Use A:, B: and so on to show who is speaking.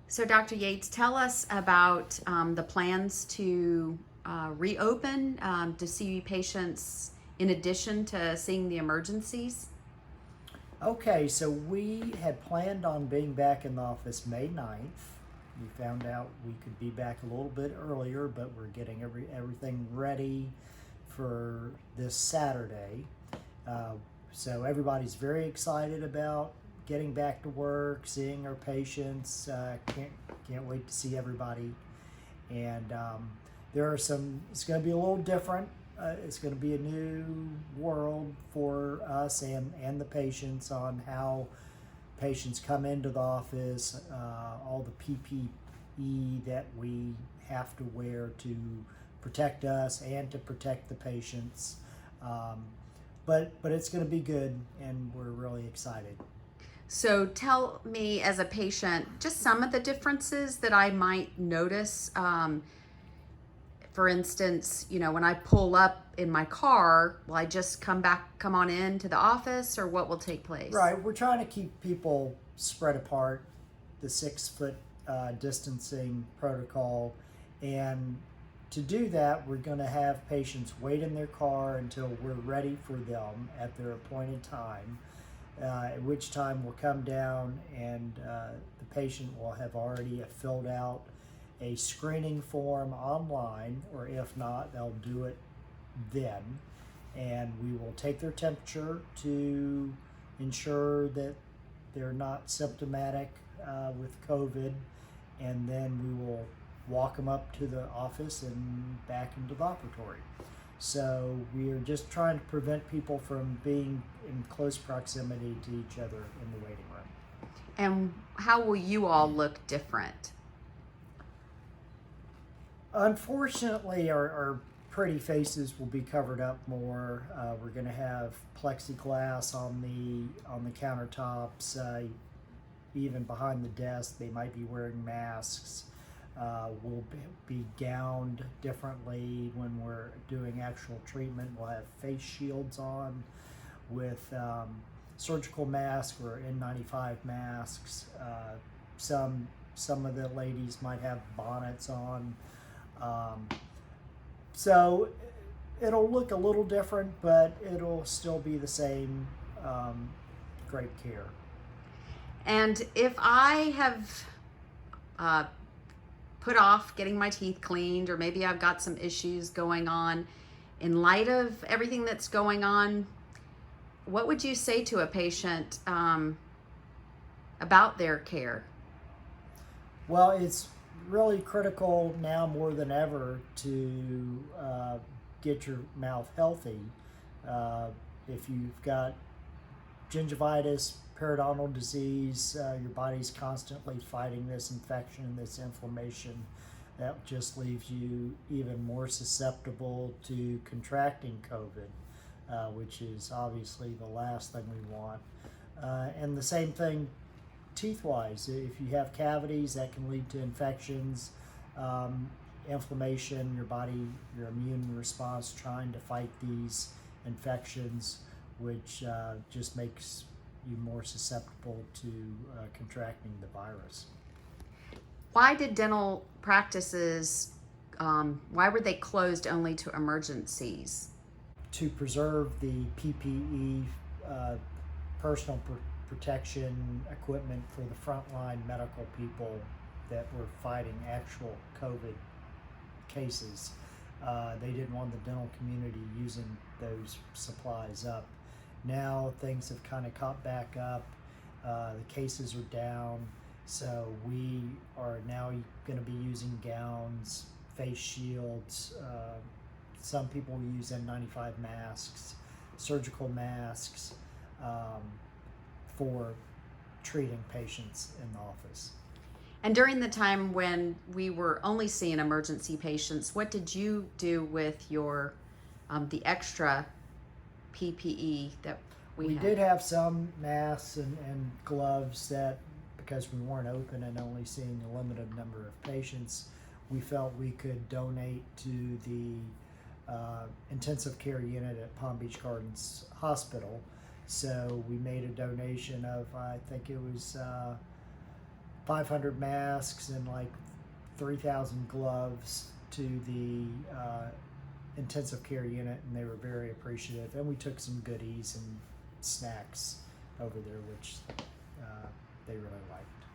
A: So, Dr. Yates, tell us about the plans to reopen to see patients in addition to seeing the emergencies.
B: Okay, so we had planned on being back in the office May 9th. We found out we could be back a little bit earlier, but we're getting everything ready for this Saturday. Uh, so everybody's very excited about getting back to work, seeing our patients. Can't wait to see everybody. And there are some. It's going to be a little different. It's going to be a new world for us and the patients on how patients come into the office, all the PPE that we have to wear to protect us and to protect the patients. But it's going to be good, and we're really excited.
A: So, tell me as a patient just some of the differences that I might notice. For instance, when I pull up in my car, will I just come on in to the office, or what will take place?
B: Right, we're trying to keep people spread apart, the 6 foot distancing protocol, and to do that, we're going to have patients wait in their car until we're ready for them at their appointed time, at which time we'll come down and the patient will have already filled out a screening form online, or if not, they'll do it then. And we will take their temperature to ensure that they're not symptomatic with COVID, and then we will walk them up to the office and back into the operatory. So we are just trying to prevent people from being in close proximity to each other in the waiting room.
A: And how will you all look different?
B: Unfortunately, our pretty faces will be covered up more. We're going to have plexiglass on the countertops, even behind the desk. They might be wearing masks. We'll be gowned differently when we're doing actual treatment. We'll have face shields on with surgical masks or N95 masks. Some of the ladies might have bonnets on. So it'll look a little different, but it'll still be the same great care.
A: And if I have put off getting my teeth cleaned, or maybe I've got some issues going on, in light of everything that's going on, what would you say to a patient about their care?
B: Well, it's really critical now more than ever to get your mouth healthy. If you've got gingivitis, periodontal disease, your body's constantly fighting this infection, this inflammation. That just leaves you even more susceptible to contracting COVID, which is obviously the last thing we want. And the same thing teeth-wise. If you have cavities, that can lead to infections, inflammation, your immune response trying to fight these infections, which just makes you more susceptible to contracting the virus.
A: Why did dental practices, why were they closed only to emergencies?
B: To preserve the PPE, personal protection equipment for the frontline medical people that were fighting actual COVID cases. They didn't want the dental community using those supplies up. Now things have kind of caught back up. The cases are down, so we are now going to be using gowns, face shields. Some people use N95 masks, surgical masks, for treating patients in the office.
A: And during the time when we were only seeing emergency patients, what did you do with your the extra PPE that we had?
B: Did have some masks and gloves that, because we weren't open and only seeing a limited number of patients, we felt we could donate to the intensive care unit at Palm Beach Gardens Hospital. So we made a donation of, I think it was 500 masks and like 3,000 gloves to the intensive care unit, and they were very appreciative. And we took some goodies and snacks over there, which they really liked.